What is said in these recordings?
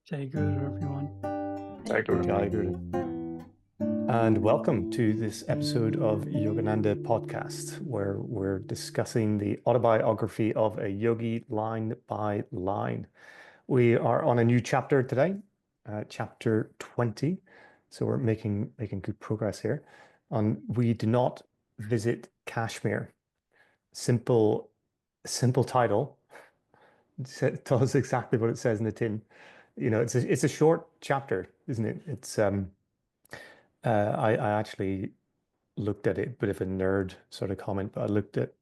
Jai Guru, everyone. Jai Guru. Jai Guru. And welcome to this episode of Yogananda podcast, where we're discussing the autobiography of a yogi line by line. We are on a new chapter today, chapter 20. So we're making good progress here. We do not visit Kashmir. Simple title. It tells us exactly what it says in the tin. You know, it's a short chapter, isn't it? It's I actually looked at it, bit of a nerd sort of comment, but I looked at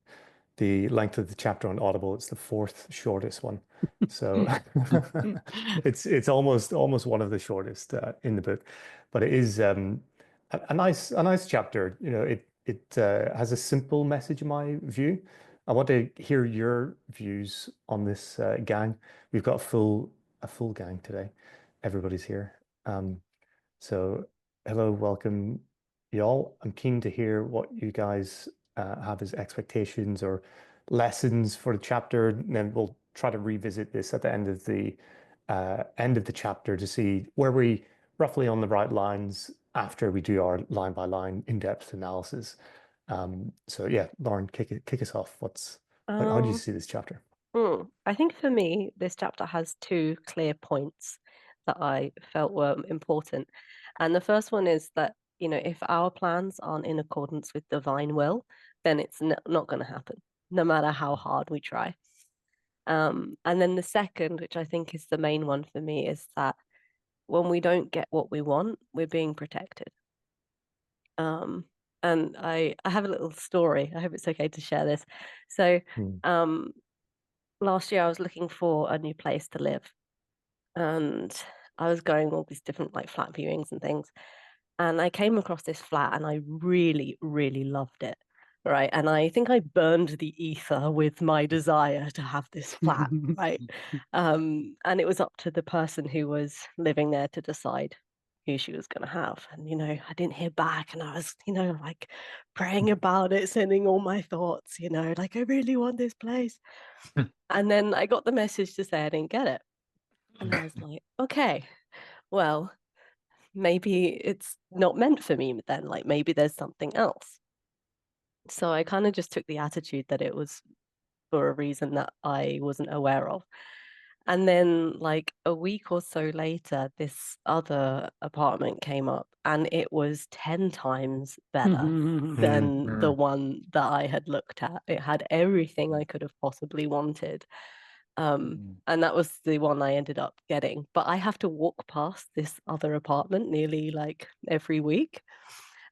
the length of the chapter on Audible. It's the fourth shortest one, so it's almost one of the shortest in the book. But it is a nice chapter. You know, it has a simple message in my view. I want to hear your views on this gang. We've got a full gang today. Everybody's here. So hello, welcome, y'all. I'm keen to hear what you guys have as expectations or lessons for the chapter, and then we'll try to revisit this at the end of the chapter to see where we roughly on the right lines after we do our line by line in-depth analysis. So yeah, Lauren, kick us off. How do you see this chapter? I think for me, this chapter has two clear points that I felt were important. And the first one is that, you know, if our plans aren't in accordance with divine will, then it's not going to happen, no matter how hard we try. And then the second, which I think is the main one for me, is that when we don't get what we want, we're being protected. And I have a little story. I hope it's okay to share this. So, last year I was looking for a new place to live, and I was going all these different like flat viewings and things, and I came across this flat and I really, really loved it. Right. And I think I burned the ether with my desire to have this flat. Right. And it was up to the person who was living there to decide who she was going to have. And, you know, I didn't hear back, and I was, you know, like praying about it, sending all my thoughts, you know, like I really want this place. And then I got the message to say I didn't get it. And I was like, okay, well, maybe it's not meant for me then. Like maybe there's something else. So I kind of just took the attitude that it was for a reason that I wasn't aware of. And then like a week or so later, this other apartment came up, and it was 10 times better than the one that I had looked at. It had everything I could have possibly wanted. And that was the one I ended up getting. But I have to walk past this other apartment nearly like every week.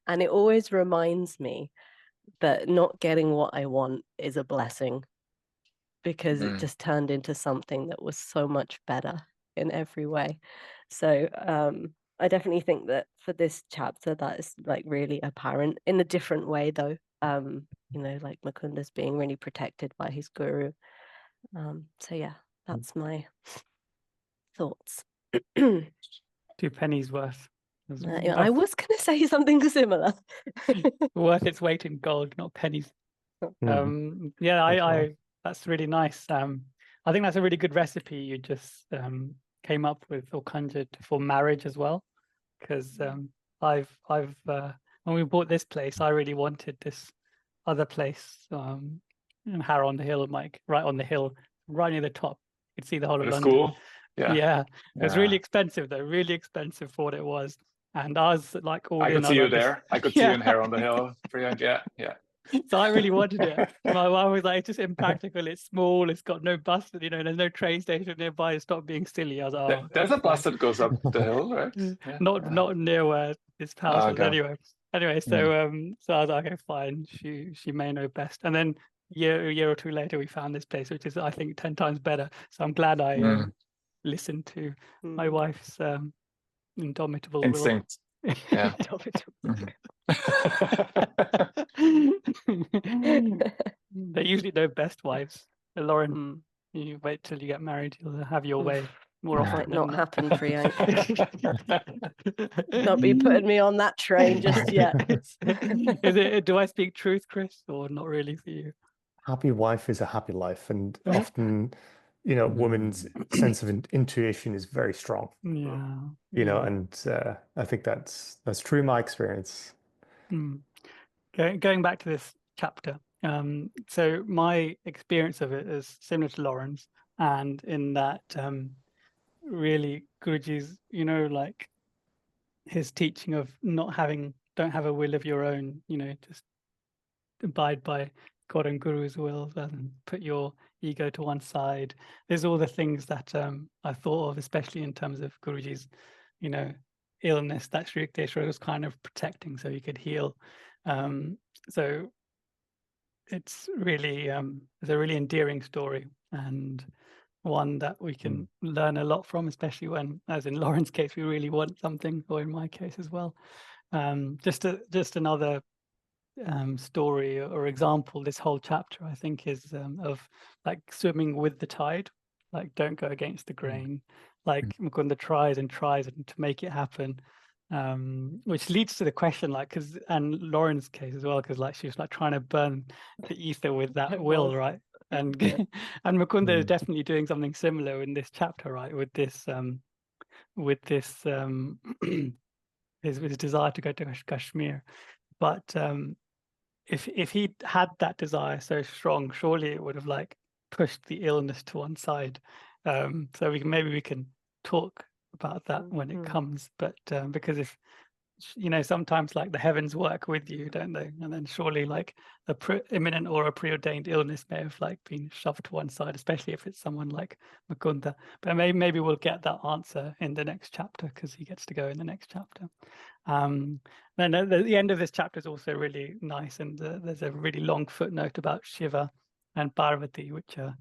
And it always reminds me that not getting what I want is a blessing, because it just turned into something that was so much better in every way. So I definitely think that for this chapter, that is like really apparent in a different way, though. You know, like Mukunda's being really protected by his guru. So yeah, that's my thoughts. 2 pennies worth. I was going to say something similar. Worth its weight in gold, not pennies. Yeah, that's really nice. I think that's a really good recipe you just came up with or conjured for marriage as well. Because I've when we bought this place, I really wanted this other place in Harrow on the Hill, Mike, right on the hill, right near the top. You could see the whole of London. Cool. Yeah. It was really expensive though, really expensive for what it was. And I was like all in. I could see you there. I could see you in Harrow on the Hill. Yeah. So I really wanted it. My wife was like, it's just impractical. It's small. It's got no bus. You know, there's no train station nearby. Stop being silly. I was like, there's a bus that goes up the hill, right? Not near where this house is. Anyway, so I was like, okay, fine. She may know best. And then a year or two later, we found this place, which is I think 10 times better. So I'm glad I listened to my wife's indomitable instinct. Yeah. They usually know best wives. Lauren, you wait till you get married, you'll have your way more often. Might not happen, Priyank. Not be putting me on that train just yet. Do I speak truth, Chris, or not really for you? Happy wife is a happy life, and often woman's sense of intuition is very strong. Yeah. And I think that's true in my experience. Going back to this chapter, so my experience of it is similar to Lauren's, and in that really Guruji's, like his teaching of don't have a will of your own, just abide by God and Guru's will and put your ego to one side. There's all the things that I thought of, especially in terms of Guruji's, illness that Sri Yukteswar was kind of protecting so he could heal. So it's really it's a really endearing story, and one that we can learn a lot from, especially when, as in Lauren's case, we really want something, or in my case as well. Just another story or example, this whole chapter I think is of like swimming with the tide, like don't go against the grain. Like Mukunda tries and tries to make it happen, which leads to the question, like, and Lauren's case as well, because like she was like trying to burn the ether with that will, right? And and Mukunda is definitely doing something similar in this chapter, right? With this his desire to go to Kashmir, but if he had that desire so strong, surely it would have like pushed the illness to one side. So maybe we can talk about that when it comes. But because if sometimes like the heavens work with you, don't they? And then surely like imminent or a preordained illness may have like been shoved to one side, especially if it's someone like Mukunda. But maybe we'll get that answer in the next chapter, because he gets to go in the next chapter. Then the end of this chapter is also really nice, and there's a really long footnote about Shiva and Parvati, which are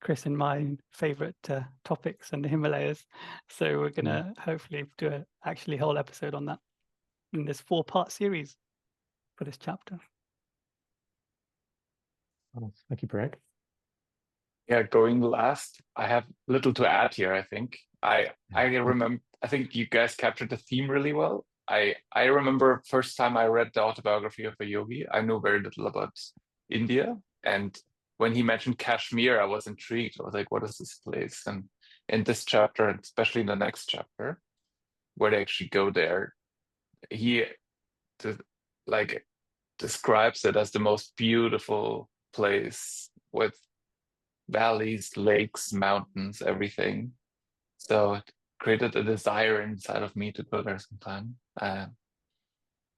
Chris and my favorite topics in the Himalayas. So we're gonna hopefully do actually whole episode on that in this 4-part series for this chapter. Thank you, Greg. Yeah, going last, I have little to add here. I think I remember. I think you guys captured the theme really well. I remember first time I read the autobiography of a yogi, I knew very little about India, and when he mentioned Kashmir, I was intrigued. I was like, what is this place? And in this chapter, and especially in the next chapter, where they actually go there, he describes it as the most beautiful place with valleys, lakes, mountains, everything. So it created a desire inside of me to go there sometime.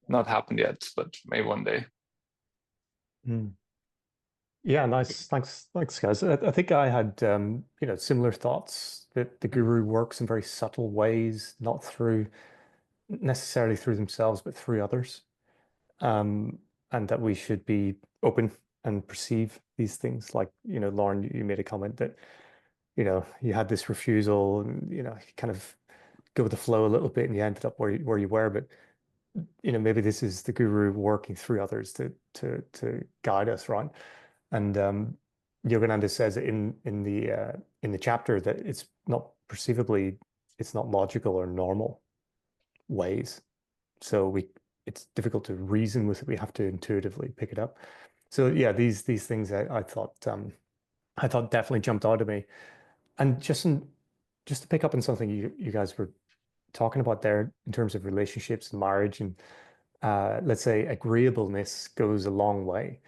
Not happened yet, but maybe one day. Yeah, nice. Thanks, guys. I think I had similar thoughts, that the guru works in very subtle ways, not necessarily through themselves, but through others, and that we should be open and perceive these things. Like, Lauren, you made a comment that you had this refusal, and you kind of go with the flow a little bit, and you ended up where you were. But maybe this is the guru working through others to guide us, right? And Yogananda says in the chapter that it's not logical or normal ways. So it's difficult to reason with it. We have to intuitively pick it up. So yeah, these things I thought definitely jumped out at me. And just to pick up on something you guys were talking about there in terms of relationships and marriage, and let's say agreeableness goes a long way.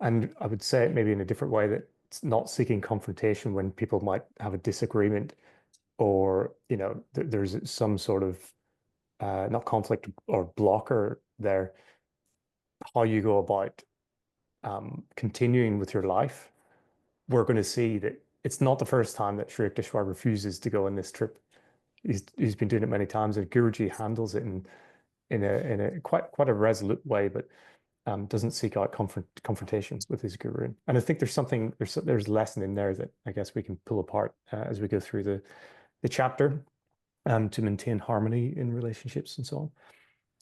And I would say it maybe in a different way, that it's not seeking confrontation when people might have a disagreement, or there's some sort of not conflict or blocker there. How you go about continuing with your life, we're going to see that it's not the first time that Sri Yukteswar refuses to go on this trip. He's been doing it many times, and Guruji handles it in a quite a resolute way, but doesn't seek out confrontation with his guru. And I think there's a lesson in there that I guess we can pull apart as we go through the chapter, to maintain harmony in relationships and so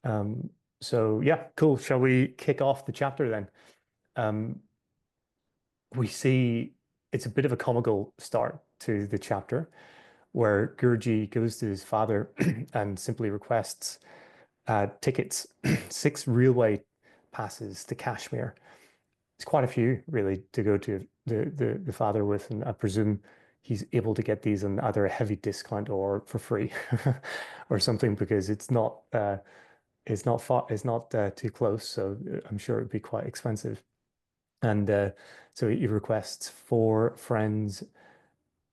on. So yeah, cool. Shall we kick off the chapter then? We see it's a bit of a comical start to the chapter, where Guruji goes to his father and simply requests tickets, 6 railway passes to Kashmir. It's quite a few, really, to go to the father with, and I presume he's able to get these on either a heavy discount or for free or something, because it's not too close. So I'm sure it'd be quite expensive. And so he requests 4 friends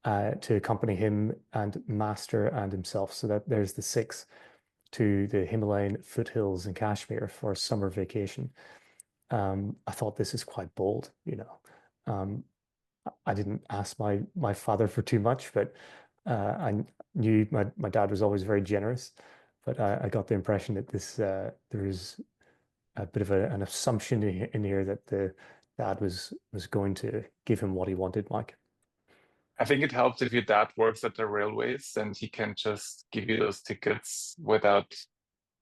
to accompany him and master and himself, so that there's the 6 to the Himalayan foothills in Kashmir for a summer vacation. I thought this is quite bold, you know. I didn't ask my father for too much, but I knew my dad was always very generous. But I got the impression that there is a bit of an assumption in here that the dad was going to give him what he wanted, Mike. I think it helps if your dad works at the railways and he can just give you those tickets without,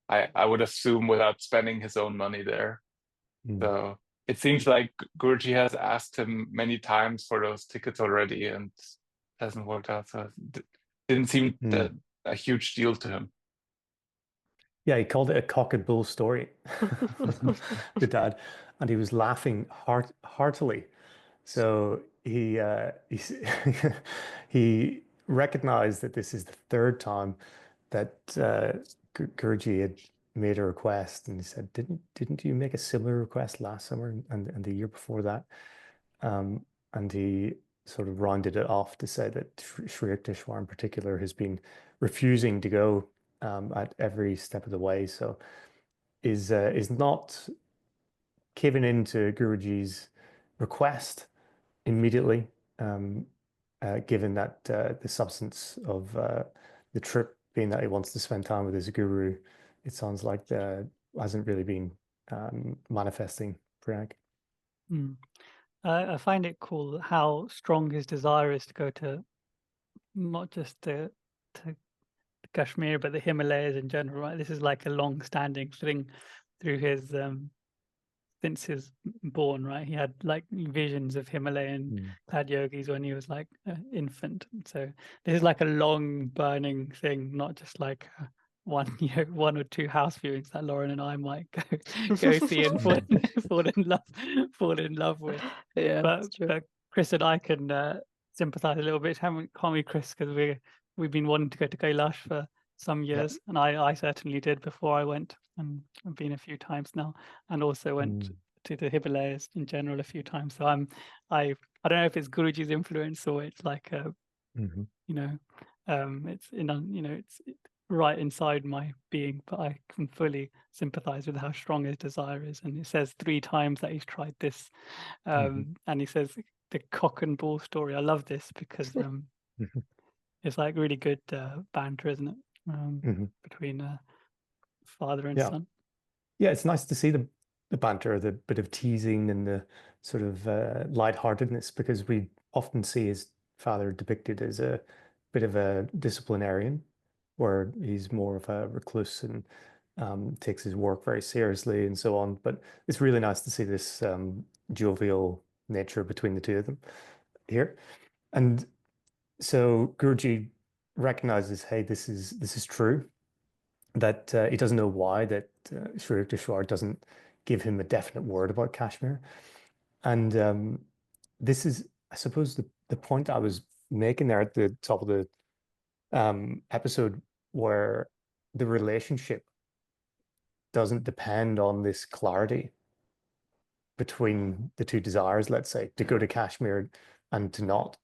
I would assume, without spending his own money there. So it seems like Guruji has asked him many times for those tickets already and hasn't worked out. So it didn't seem a huge deal to him. Yeah, he called it a cock and bull story, the dad, and he was laughing heartily. So he he recognized that this is the 3rd time that Guruji had made a request, and he said, "Didn't you make a similar request last summer and the year before that?" And he sort of rounded it off to say that Sri Yukteswar in particular has been refusing to go at every step of the way. So is not giving in to Guruji's request immediately, given that the substance of the trip being that he wants to spend time with his guru, it sounds like hasn't really been manifesting, Priyank. I find it cool how strong his desire is to go to not just to Kashmir, but the Himalayas in general, right? This is like a long-standing thing through his since his born, right? He had like visions of Himalayan clad yogis when he was like an infant. So this is like a long burning thing, not just like one or 2 house viewings that Lauren and I might go see and fall in love with. Yeah, but Chris and I can sympathize a little bit, can't we, Chris? Because we've been wanting to go to Kailash for some years, and I certainly did before I went, and I've been a few times now, and also went to the Himalayas in general a few times. So I don't know if it's Guruji's influence or it's like it's it's right inside my being, but I can fully sympathize with how strong his desire is. And it says 3 times that he's tried this, and he says the cock and bull story. I love this because it's like really good banter, isn't it? Between father and son. Yeah, it's nice to see the banter, the bit of teasing and the sort of lightheartedness, because we often see his father depicted as a bit of a disciplinarian, where he's more of a recluse and takes his work very seriously and so on. But it's really nice to see this jovial nature between the 2 of them here. And so Guruji recognizes, hey, this is true, that he doesn't know why that Sri Yukteswar doesn't give him a definite word about Kashmir. And this is, I suppose, the point I was making there at the top of the episode, where the relationship doesn't depend on this clarity between the 2 desires, let's say, to go to Kashmir and to not.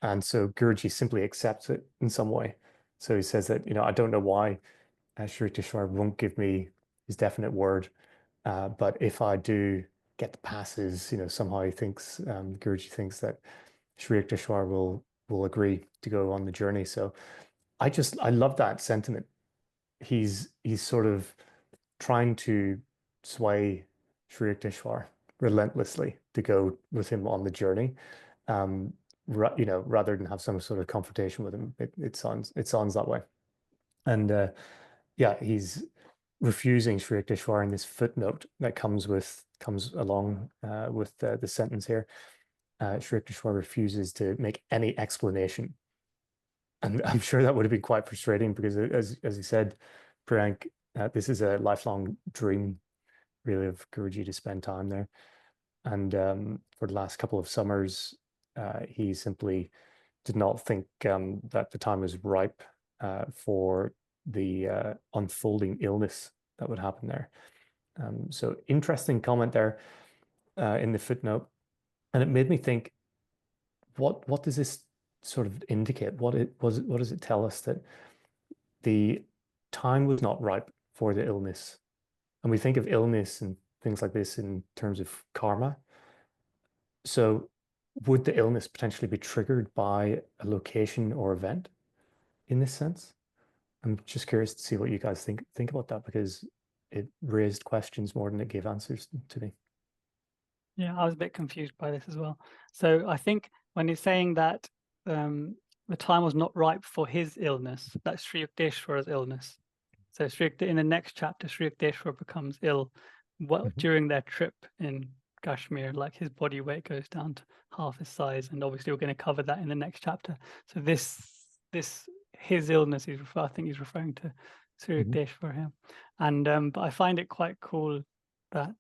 And so Guruji simply accepts it in some way. So he says that, I don't know why Sri Yukteswar won't give me his definite word, but if I do get the passes, somehow he thinks, Guruji thinks that Sri Yukteswar will agree to go on the journey. So I love that sentiment. He's sort of trying to sway Sri Yukteswar relentlessly to go with him on the journey, rather than have some sort of confrontation with him. It sounds that way. And he's refusing Sri Yukteswar in this footnote that comes along with the sentence here. Sri Yukteswar refuses to make any explanation. And I'm sure that would have been quite frustrating, because as you said, Priyank, this is a lifelong dream, really, of Guruji to spend time there. And for the last couple of summers, he simply did not think that the time was ripe for the unfolding illness that would happen there. So interesting comment there in the footnote. And it made me think, what does this sort of indicate? What does it tell us? That the time was not ripe for the illness. And we think of illness and things like this in terms of karma. So would the illness potentially be triggered by a location or event in this sense? I'm just curious to see what you guys think about that, because it raised questions more than it gave answers to me. Yeah, I was a bit confused by this as well. So I think when he's saying that the time was not ripe for his illness, that's Sri Yukteswar's illness. So in the next chapter, Sri Yukteswar becomes ill during their trip in Kashmir, like his body weight goes down to half his size, and obviously we're going to cover that in the next chapter. So his illness, I think he's referring to Sri Yukteswar here. And but I find it quite cool that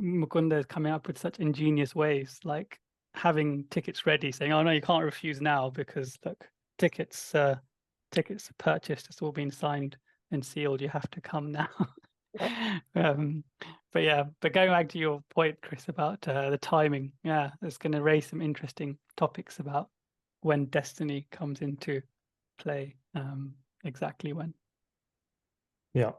Mukunda is coming up with such ingenious ways, like having tickets ready, saying, "Oh no, you can't refuse now because look, tickets are purchased. It's all been signed and sealed. You have to come now." But going back to your point, Chris, about the timing, it's going to raise some interesting topics about when destiny comes into play, exactly when. Yeah,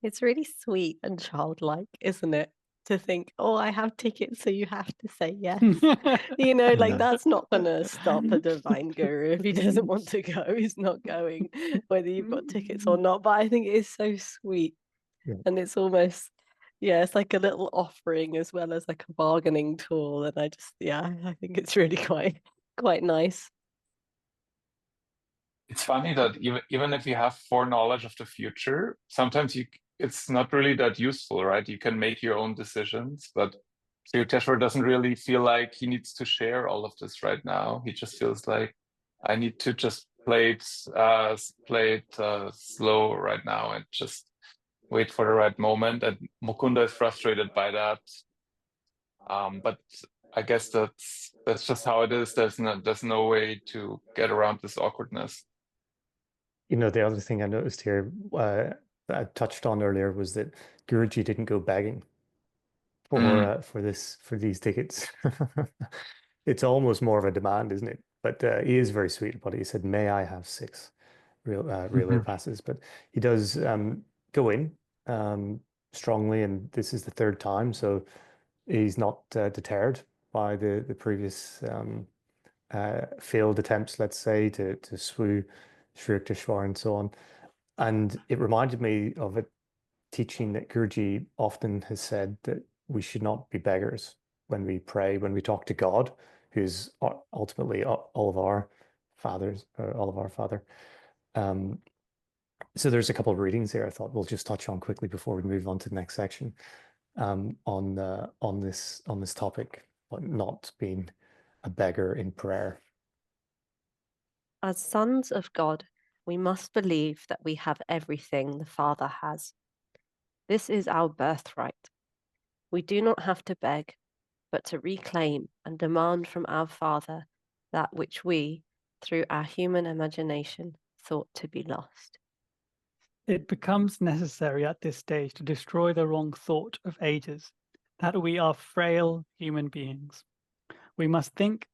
It's really sweet and childlike, isn't it? To think, oh, I have tickets, so you have to say yes. You know, like that's not going to stop a divine guru. If he doesn't want to go, he's not going, whether you've got tickets or not. But I think it is so sweet. Yeah. And it's almost, it's like a little offering as well as like a bargaining tool. And I think it's really quite nice. It's funny that even if you have foreknowledge of the future, sometimes it's not really that useful, right? You can make your own decisions, but Yukteswar doesn't really feel like he needs to share all of this right now. He just feels like, I need to just play it slow right now and just wait for the right moment. And Mukunda is frustrated by that. But I guess that's just how it is. There's no way to get around this awkwardness. You know, the other thing I noticed here that I touched on earlier was that Guruji didn't go begging for these tickets. It's almost more of a demand, isn't it? But he is very sweet about it. He said, "May I have 6 railway passes?" But he does go in strongly, and this is the 3rd time, so he's not deterred by the previous failed attempts, let's say, to swoo Sri Yukteswar and so on. And it reminded me of a teaching that Guruji often has said, that we should not be beggars when we pray, when we talk to God, who's ultimately all of our fathers, or all of our Father. So there's a couple of readings here I thought we'll just touch on quickly before we move on to the next section, on this topic, but not being a beggar in prayer. As sons of God, we must believe that we have everything the Father has. This is our birthright. We do not have to beg, but to reclaim and demand from our Father that which we, through our human imagination, thought to be lost. It becomes necessary at this stage to destroy the wrong thought of ages, that we are frail human beings. We must think,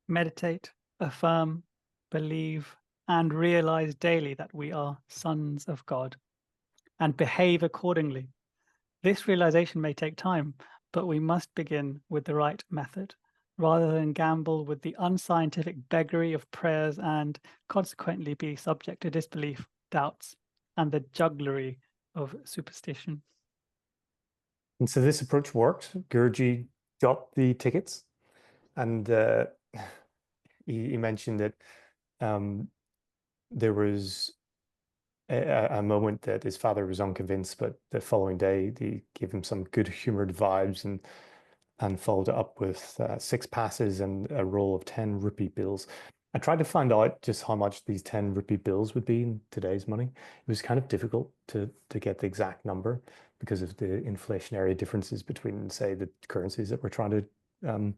meditate, affirm, believe, and realize daily that we are sons of God, and behave accordingly. This realization may take time, but we must begin with the right method, rather than gamble with the unscientific beggary of prayers and consequently be subject to disbelief, doubts, and the jugglery of superstition. And so this approach worked. Guruji got the tickets, and he mentioned that there was a moment that his father was unconvinced, but the following day he gave him some good-humored vibes and followed it up with 6 passes and a roll of 10 rupee bills. I tried to find out just how much these 10 rupee bills would be in today's money. It was kind of difficult to get the exact number because of the inflationary differences between, say, the currencies that we're trying to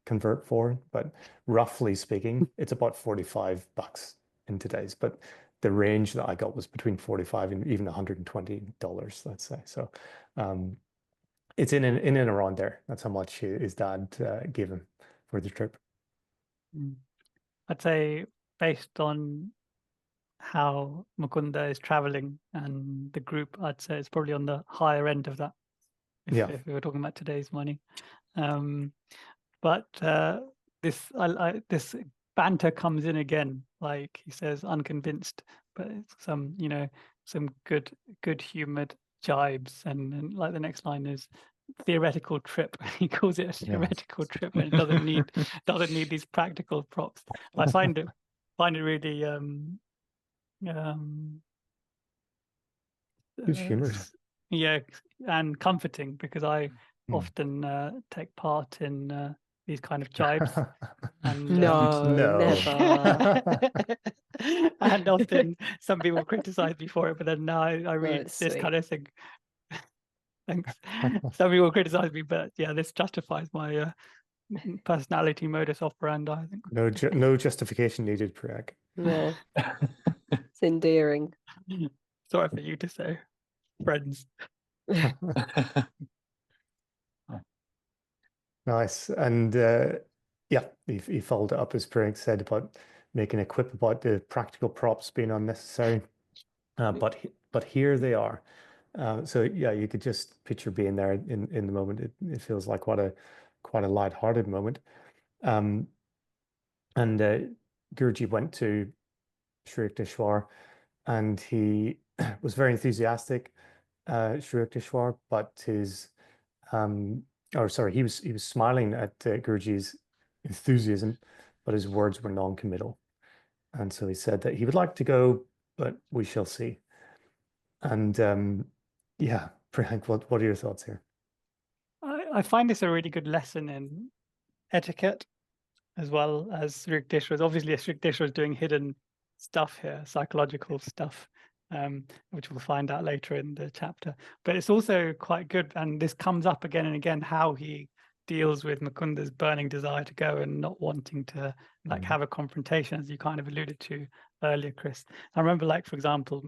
convert for, but roughly speaking, it's about $45 in today's. But the range that I got was between 45 and even $120, let's say. So it's in and around there. That's how much his dad gave him for the trip. I'd say based on how Mukunda is traveling and the group, I'd say it's probably on the higher end of that. If we were talking about today's money. But this banter comes in again, like he says, unconvinced, but it's some, you know, some good humored jibes, and like the next line is theoretical trip. He calls it a theoretical trip, and it doesn't need these practical props. I find it really Good humor. yeah, and comforting, because I often take part in these kind of jibes. And No, never. and often some people criticize me for it, but then now I read this sweet. kind of thing. Thanks. Some people criticize me, but yeah, this justifies my personality modus operandi, I think. No justification needed, Parag. No. It's endearing. Sorry for you to say, friends. Nice. And yeah, he followed it up, as Parag said, about making a quip about the practical props being unnecessary. But here they are. So yeah, you could just picture being there in the moment. It feels like quite a light-hearted moment. And Guruji went to Sri Yukteswar, and he was very enthusiastic, Sri Yukteswar, but his he was smiling at Guruji's enthusiasm, but his words were non-committal. And so he said that he would like to go, but we shall see. And yeah, Priyank, what are your thoughts here? I find this a really good lesson in etiquette, as well as Sri Yukteswar. Obviously, Sri Yukteswar is doing hidden stuff here, psychological stuff, which we'll find out later in the chapter. But it's also quite good, and this comes up again and again, how he deals with Mukunda's burning desire to go and not wanting to like have a confrontation, as you kind of alluded to earlier, Chris. I remember, like, for example,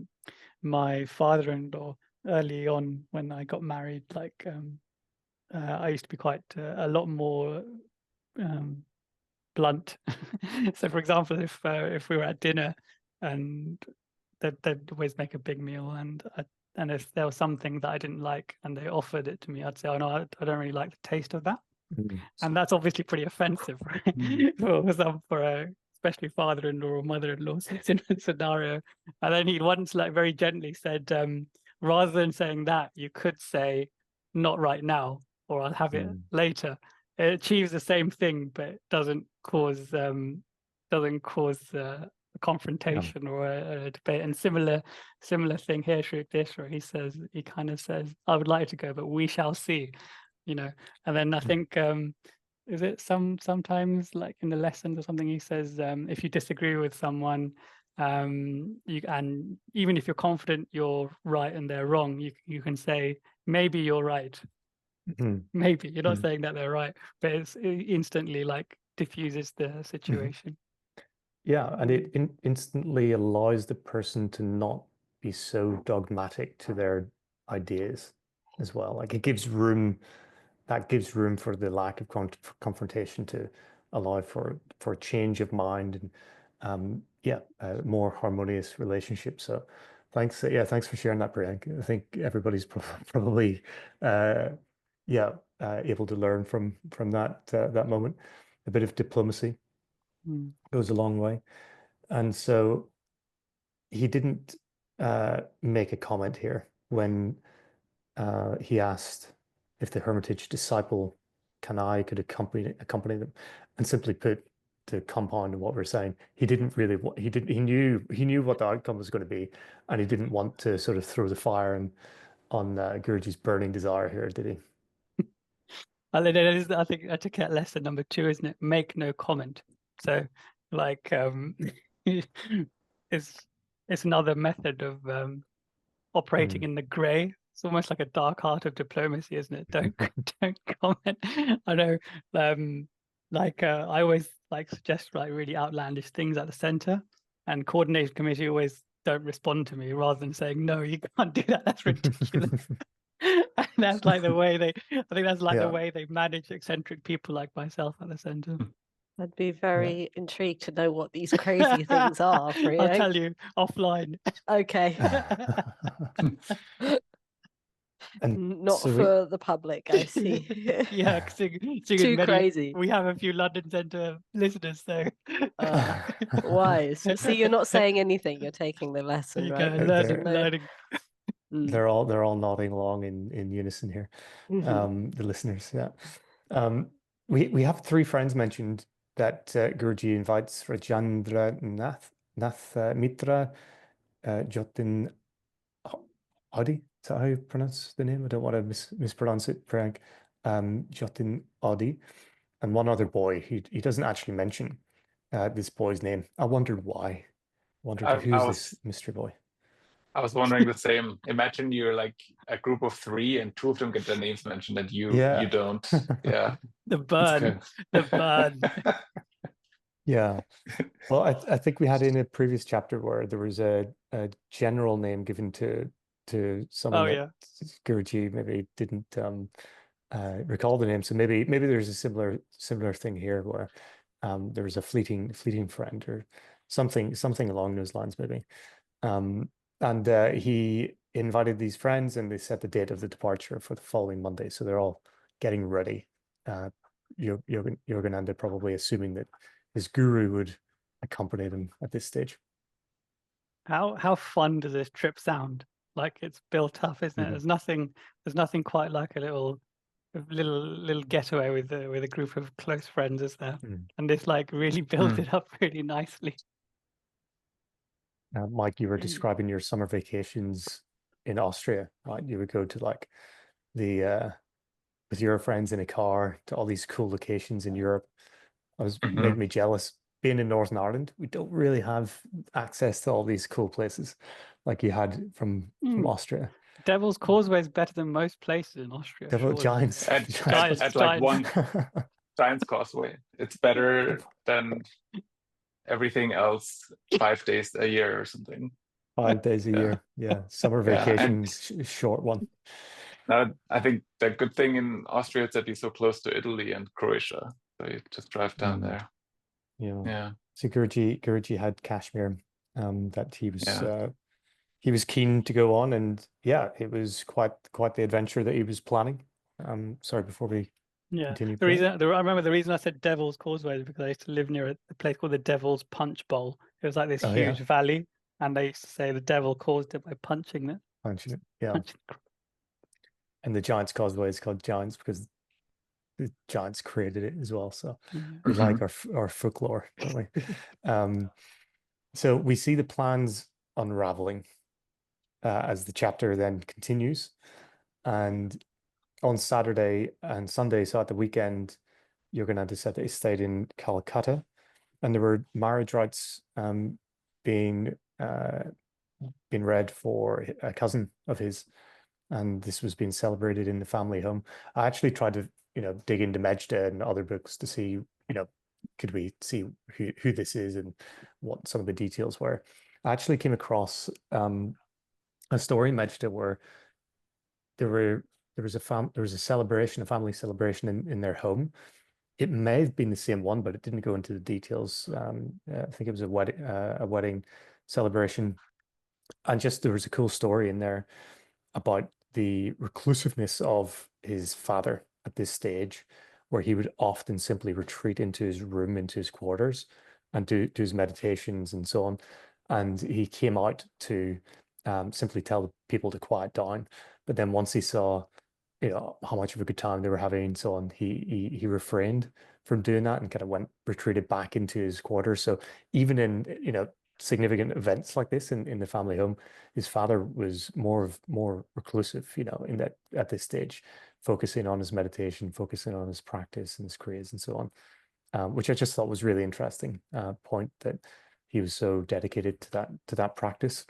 my father-in-law early on when I got married, like I used to be quite a lot more blunt. So, for example, if we were at dinner and they'd always make a big meal, and if there was something that I didn't like and they offered it to me, I'd say, "Oh no, I don't really like the taste of that," and that's obviously pretty offensive, right? for a especially father-in-law or mother-in-law scenario. And then he once, like, very gently said, rather than saying that, you could say, "Not right now," or "I'll have it later." It achieves the same thing, but it doesn't cause a confrontation or a debate. And similar thing here, Sri Yukteswar, he kind of says, "I would like to go, but we shall see," you know. And then I think is it sometimes, like in the lessons or something, he says, if you disagree with someone, you, and even if you're confident you're right and they're wrong, you can say, "Maybe you're right." Maybe you're not saying that they're right, but it instantly, like, diffuses the situation. Yeah, and it instantly allows the person to not be so dogmatic to their ideas as well. Like, it gives room, that gives room for the lack of confrontation to allow for a change of mind and a more harmonious relationship. So thanks for sharing that, Priyank. I think everybody's probably able to learn from that moment. A bit of diplomacy goes a long way. And so he didn't make a comment here when he asked if the Hermitage disciple Kanai could accompany them. And simply put, to compound on what we're saying, he knew what the outcome was going to be, and he didn't want to sort of throw the fire on Guruji's burning desire here, did he? I think etiquette lesson number 2, isn't it? Make no comment. So, like, it's another method of operating in the grey. It's almost like a dark art of diplomacy, isn't it? Don't comment. I know like I always like suggest like really outlandish things at the center, and coordination committee always don't respond to me rather than saying no, you can't do that. That's ridiculous. And that's like the way they. I think that's like the Yeah. way they manage eccentric people like myself at the center. I'd be very intrigued to know what these crazy things are, I'll Rio. tell you offline. Okay. And Not so for the public, I see. Yeah, Too crazy. We have a few London Centre listeners, so Wise. See, you're not saying anything. You're taking the lesson, you right? go You They're- learning, didn't know. learning. they're all nodding along in unison here. The listeners, yeah. We have three friends mentioned that Guruji invites: Rajendra Nath Mitra, Jatin Adi. Is that how you pronounce the name? I don't want to mispronounce it, Priyank. Jatin Adi, and one other boy. He doesn't actually mention this boy's name. I wondered why. Wondered who's this mystery boy. I was wondering the same. Imagine you're like a group of three and two of them get their names mentioned and you don't. Yeah. The burn. The burn. Yeah. Well, I think we had in a previous chapter where there was a general name given to someone that Guruji maybe didn't recall the name. So maybe there's a similar thing here where there was a fleeting friend or something along those lines maybe. And he invited these friends and they set the date of the departure for the following Monday. So they're all getting ready. Yogananda probably assuming that his guru would accompany them at this stage. How fun does this trip sound? Like it's built up, isn't it? There's nothing quite like a little getaway with a group of close friends, is there? And this like really built it up really nicely. Mike, you were describing your summer vacations in Austria, right? You would go to like the with your friends in a car to all these cool locations in Europe. I was making me jealous. Being in Northern Ireland, we don't really have access to all these cool places like you had from Austria. Devil's Causeway is better than most places in Austria. Giants. At like one Giants Causeway. It's better than everything else 5 days a year or something. 5 days a year. Yeah. Summer vacation, short one. Now, I think the good thing in Austria is that you're so close to Italy and Croatia. So you just drive down there. Yeah. So Guruji had Kashmir that he was keen to go on, and it was quite the adventure that he was planning. Sorry, before we continue. I remember the reason I said Devil's Causeway is because I used to live near a place called the Devil's Punch Bowl. It was like this huge valley, and they used to say the devil caused it by punching it. Punching it, yeah. And the Giants Causeway is called Giants because the Giants created it as well. So we like our folklore, don't we? So we see the plans unraveling as the chapter then continues. And on Saturday and Sunday, so at the weekend, Yogananda said that he stayed in Calcutta, and there were marriage rites being read for a cousin of his, and this was being celebrated in the family home. I actually tried to dig into Mejda and other books to see could we see who this is and what some of the details were. I actually came across a story in Mejda where there was a family celebration in their home. It may have been the same one, but it didn't go into the details. I think it was a wedding celebration, and just there was a cool story in there about the reclusiveness of his father at this stage, where he would often simply retreat into his room, into his quarters, and do his meditations and so on. And he came out to simply tell the people to quiet down. But then once he saw, how much of a good time they were having and so on, he refrained from doing that and kind of retreated back into his quarters. So even in, significant events like this in the family home, his father was more reclusive, in that at this stage, focusing on his meditation, focusing on his practice and his kriyas and so on, which I just thought was really interesting point, that he was so dedicated to that practice,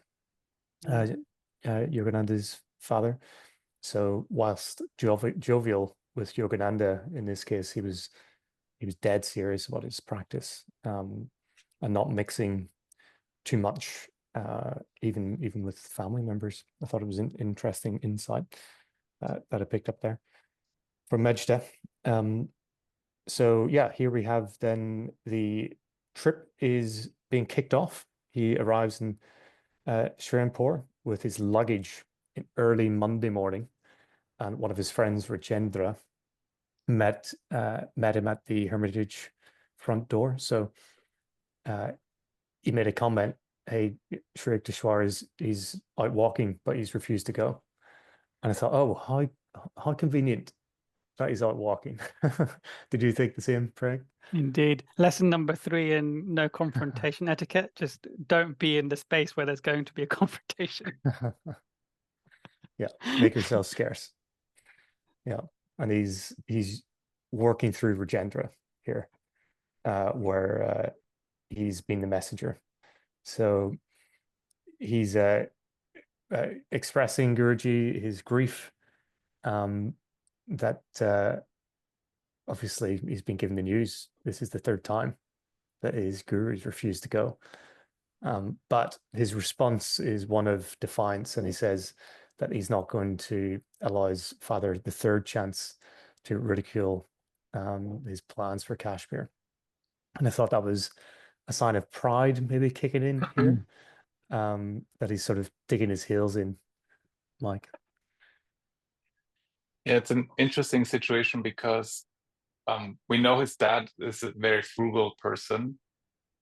Yogananda's father. So whilst jovial with Yogananda, in this case, he was dead serious about his practice, and not mixing too much, even with family members. I thought it was an interesting insight that I picked up there from Mejde. So yeah, here we have then the trip is being kicked off. He arrives in Srinagar with his luggage in early Monday morning, and one of his friends, Rajendra, met him at the hermitage front door. So he made a comment, "Hey, Sri Yukteswar he's out walking, but he's refused to go." And I thought, oh, how convenient that he's out walking. Did you think the same, Craig? Indeed. Lesson number 3 in no confrontation etiquette: just don't be in the space where there's going to be a confrontation. Yeah, make yourself scarce. Yeah, and he's working through Rajendra here, where he's been the messenger. So he's expressing Guruji his grief, that obviously he's been given the news. This is the 3rd time that his guru has refused to go. But his response is one of defiance, and he says that he's not going to allow his father the 3rd chance to ridicule his plans for Kashmir. And I thought that was a sign of pride maybe kicking in here, that he's sort of digging his heels in, Mike. Yeah, it's an interesting situation because we know his dad is a very frugal person,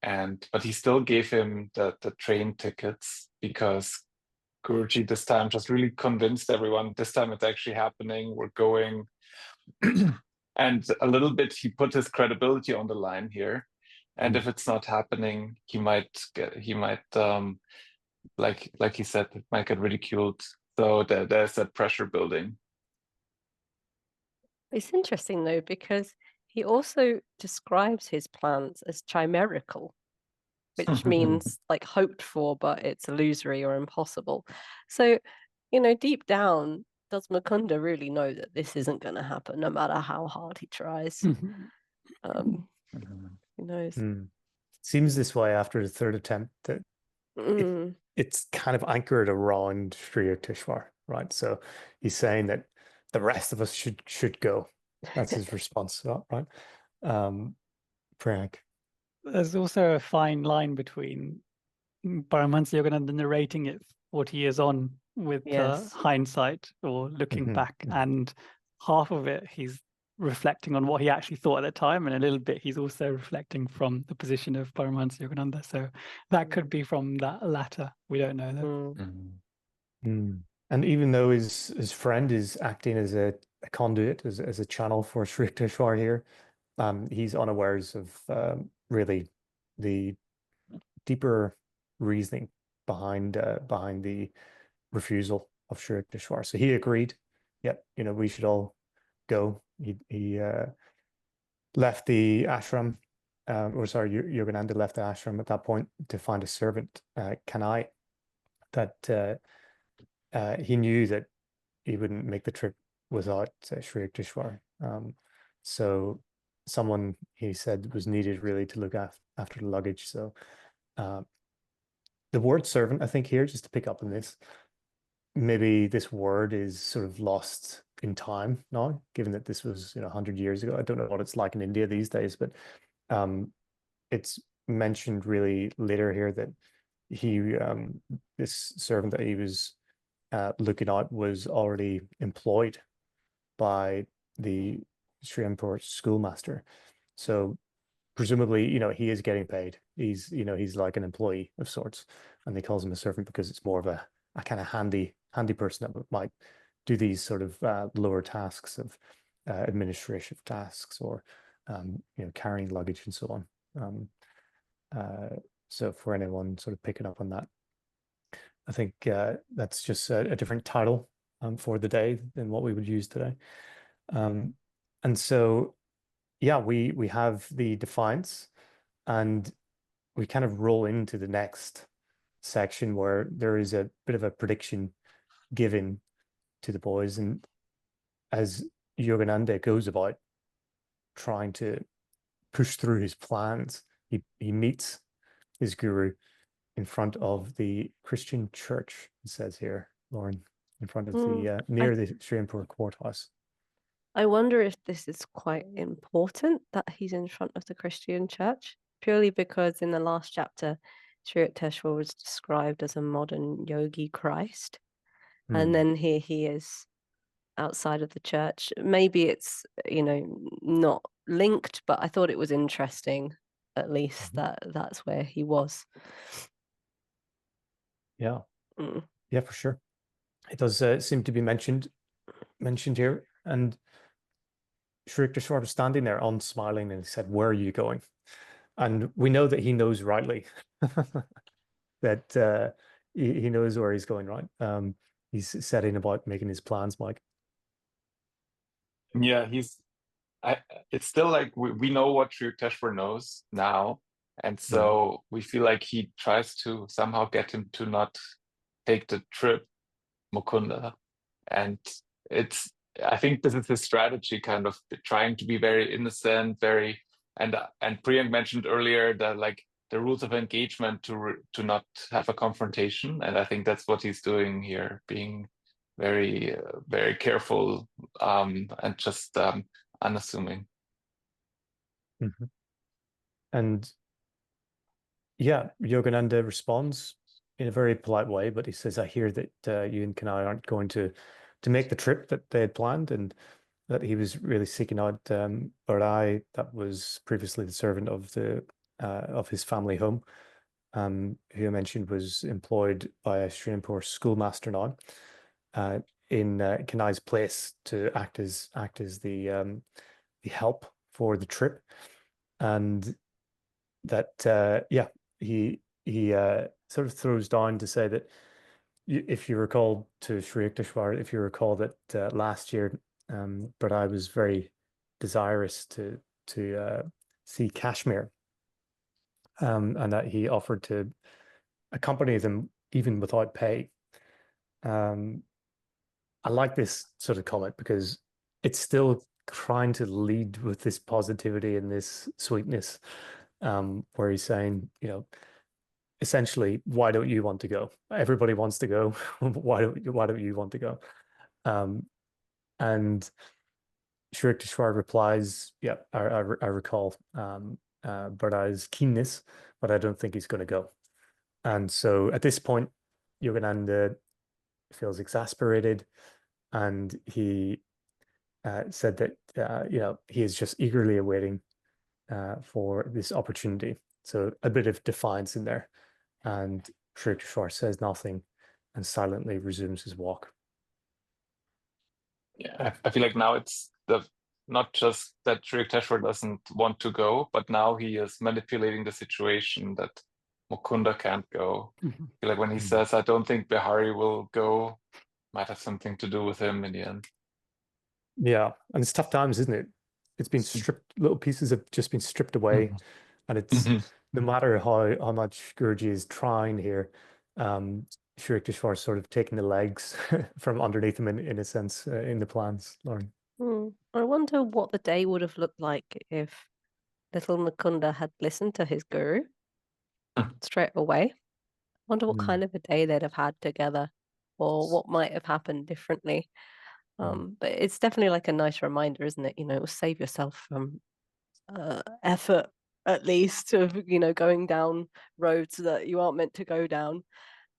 but he still gave him the train tickets because Guruji this time just really convinced everyone, this time it's actually happening, we're going. And a little bit he put his credibility on the line here. And if it's not happening, he might like he said, it might get ridiculed. So there's that pressure building. It's interesting though, because he also describes his plans as chimerical, which means like hoped for, but it's illusory or impossible. So, deep down, does Mukunda really know that this isn't going to happen, no matter how hard he tries? Who knows? Seems this way after the 3rd attempt, that it's kind of anchored around Sri Yukteswar, right? So he's saying that the rest of us should go. That's his response, right? Prank. There's also a fine line between Paramahansa Yogananda narrating it 40 years on with hindsight or looking back, and half of it he's reflecting on what he actually thought at the time, and a little bit he's also reflecting from the position of Paramahansa Yogananda. So that could be from that latter. We don't know though. And even though his friend is acting as a conduit, as a channel for Sri Yukteswar here, he's unawares of really the deeper reasoning behind the refusal of Sri Yukteswar. So he agreed, we should all go. He left the ashram, Yogananda left the ashram at that point to find a servant, Kanai, that he knew that he wouldn't make the trip without Sri Yukteswar. So someone, he said, was needed really to look after the luggage. So the word servant, I think here, just to pick up on this, maybe this word is sort of lost in time now, given that this was 100 years ago. I don't know what it's like in India these days, but it's mentioned really later here that he this servant that he was looking at was already employed by the Srinagar schoolmaster. So presumably, he is getting paid. He's like an employee of sorts, and they calls him a servant because it's more of a kind of handy person that might do these sort of lower tasks of administrative tasks, or carrying luggage and so on. So for anyone sort of picking up on that, I think that's just a different title for the day than what we would use today. And so, yeah, we have the defiance, and we kind of roll into the next section where there is a bit of a prediction given to the boys, and as Yogananda goes about trying to push through his plans. He meets his guru in front of the Christian church, it says here, Lauren, in front of the near the Srinagar courthouse. I wonder if this is quite important that he's in front of the Christian church, purely because in the last chapter, Sri Yukteswar was described as a modern yogi Christ. And then here he is outside of the church. Maybe it's, not linked, but I thought it was interesting, at least, that that's where he was. Yeah. Yeah, for sure. It does seem to be mentioned here. And Sri Yukteswar was standing there unsmiling, and he said, "Where are you going?" And we know that he knows rightly that he knows where he's going, right? He's setting about making his plans, Mike. Yeah, it's still like we know what Sri Yukteswar knows now. And so we feel like he tries to somehow get him to not take the trip, Mukunda. And I think this is his strategy, kind of trying to be very innocent, and Priyank mentioned earlier that like the rules of engagement to not have a confrontation. And I think that's what he's doing here, being very, very careful and just unassuming. And yeah, Yogananda responds in a very polite way, but he says, "I hear that you and Kanai aren't going to make the trip that they had planned, and that he was really seeking out Barai, that was previously the servant of his family home, who I mentioned was employed by a Srinagar schoolmaster now, in Kanai's place to act as the help for the trip, and that he sort of throws down to say that if you recall to Sri Yukteswar, if you recall that last year, Barai was very desirous to see Kashmir, and that he offered to accompany them even without pay. I like this sort of comment because it's still trying to lead with this positivity and this sweetness, where he's saying, essentially, why don't you want to go? Everybody wants to go. Why don't you want to go? And Sri Yukteswar replies, "Yeah, I recall Barai's keenness, but I don't think he's going to go." And so at this point, Yogananda feels exasperated, and he said that he is just eagerly awaiting for this opportunity. So a bit of defiance in there. And Sri Yukteswar says nothing and silently resumes his walk. Yeah, I feel like now it's not just that Sri Yukteswar doesn't want to go, but now he is manipulating the situation that Mukunda can't go. I feel like when he says, "I don't think Bihari will go," might have something to do with him in the end. Yeah, and it's tough times, isn't it? It's been stripped, little pieces have just been stripped away, and it's no matter how much Guruji is trying here, Sri Yukteswar is sort of taking the legs from underneath him in a sense, in the plans, Lauren. I wonder what the day would have looked like if little Mukunda had listened to his guru straight away. I wonder what kind of a day they'd have had together, or what might have happened differently. But it's definitely like a nice reminder, isn't it? It will save yourself from effort, at least, of going down roads that you aren't meant to go down.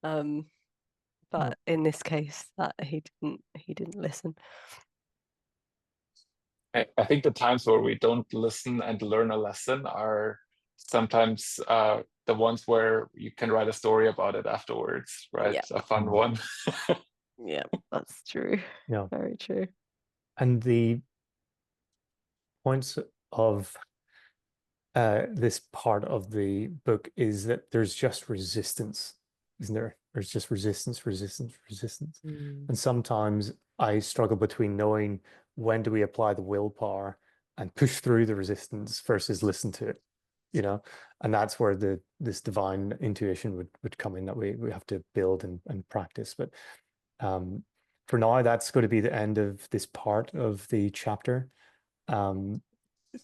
But in this case, that he didn't listen. I think the times where we don't listen and learn a lesson are sometimes the ones where you can write a story about it afterwards, right? Yeah. A fun one. Yeah, that's true. Yeah, very true. And the points of this part of the book is that there's just resistance, isn't there? There's just resistance. And sometimes I struggle between knowing when do we apply the willpower and push through the resistance versus listen to it, and that's where this divine intuition would come in, that we have to build and practice. But for now, that's going to be the end of this part of the chapter.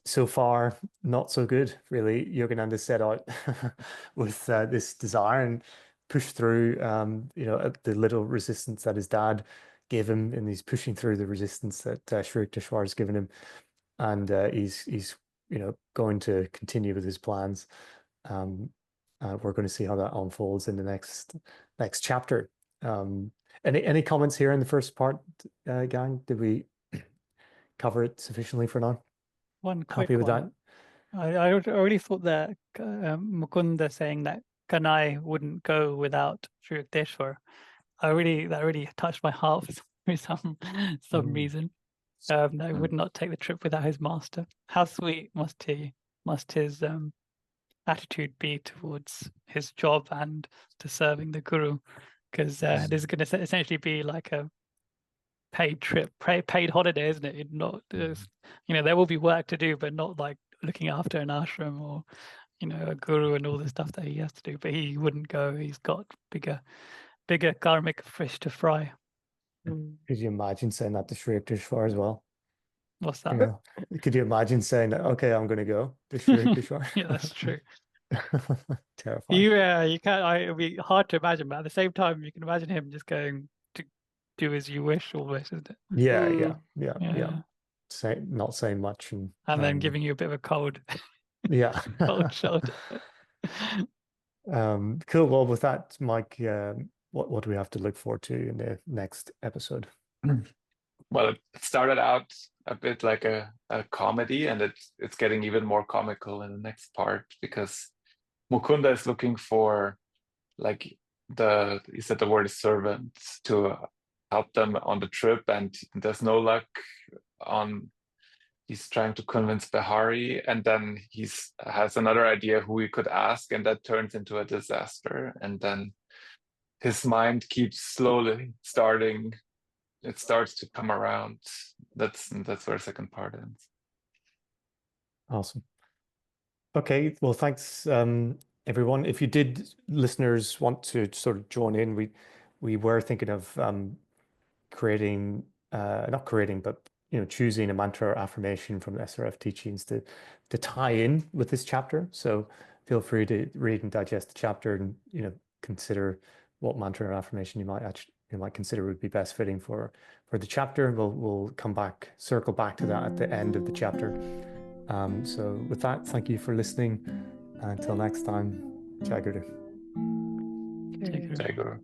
so far, not so good, really. Yogananda set out with this desire and pushed through, the little resistance that his dad gave him, and he's pushing through the resistance that Sri Yukteswar has given him, and he's going to continue with his plans. We're going to see how that unfolds in the next chapter. Any comments here in the first part, gang? Did we cover it sufficiently for now? One quick Happy with one. I already thought that Mukunda saying that Kanai wouldn't go without Sri Yukteswar. That really touched my heart for some reason. That he would not take the trip without his master. How sweet must his attitude be towards his job and to serving the guru? Because this is going to essentially be like a paid trip, paid holiday, isn't it? Not, there will be work to do, but not like looking after an ashram or, a guru and all the stuff that he has to do. But he wouldn't go. He's got bigger karmic fish to fry. Could you imagine saying that to Sri Yukteswar as well? What's that? Could you imagine saying that, okay, I'm going to go to Sri Yukteswar? Yeah, that's true. Terrifying. You can't. It'd be hard to imagine, but at the same time, you can imagine him just going to do as you wish, almost, isn't it? Yeah. Not saying much, and then giving you a bit of a cold, yeah, cold shoulder. Cool. Well, with that, Mike, what do we have to look forward to in the next episode? Well, it started out a bit like a comedy, and it's getting even more comical in the next part, because Mukunda is looking for, like, he said the word is servant, to help them on the trip, and there's no luck. He's trying to convince Behari, and then has another idea who he could ask, and that turns into a disaster. And then his mind keeps slowly it starts to come around. That's where the second part ends. Awesome. Okay, well, thanks, everyone. If listeners want to sort of join in, we were thinking of choosing a mantra or affirmation from the SRF teachings to tie in with this chapter. So feel free to read and digest the chapter, and consider what mantra or affirmation you might consider would be best fitting for the chapter. We'll circle back to that at the end of the chapter. So with that, thank you for listening. Until next time, Jai Guru. Jai Guru.